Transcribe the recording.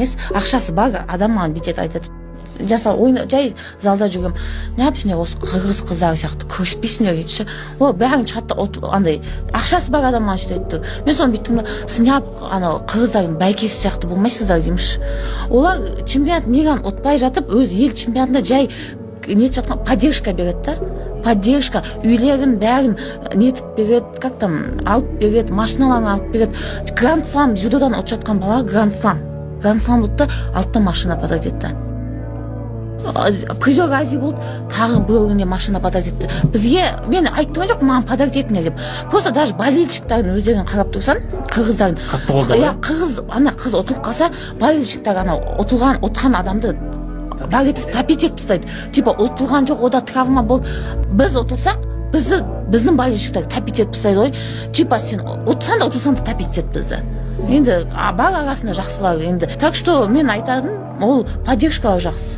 емес, ақшасы бар адам маған бүйтеді, айтады, жаса ойна, жай залда жүргем, неғып осы қырғыз қыздары сияқты күреспейсіңдер дейді. Ол бәрін шығады, андай ақшасы бар адам маған сөйтіп айтты. Мен соны бүйттім, сіз неғып қырғыздардың бәйкесі сияқты болмайсыздар дейміш. Олар чемпионат меган ұтпай жатып, өз ел чемпионатында жай нетіп жатқан поддержка береді да, поддержка, үйлерін бәрін нетіп береді, как там алып береді, машиналарын алып береді. Гранд слам, дзюдодан ұтып жатқан бала гранд слам ұтты, алтын машина подарить етті. Призер Азия болды, тағы біреуіне машина подарить етті. Бізге, мен айтып жоқ, маған подарить етіңдер деп. Просто даже болельщиктардың өздерін қарап тұрсан, қырғыздардың. Қатты қолдады. Иә, қыз ұтылып қалса, болельщиктар ұтқан адамды тапить етіп тастайды. Типа ұтылған жоқ, ода травма болды. Біз ұтылсақ, біздің болельщиктар тапить етіп тастайды ғой. Типа сен ұтылсаң да ұтылсаң да тапить етіп бізді. Енді бар арасында жақсылар енді. Так что мен айтадым, ол поддержкалар жақсы.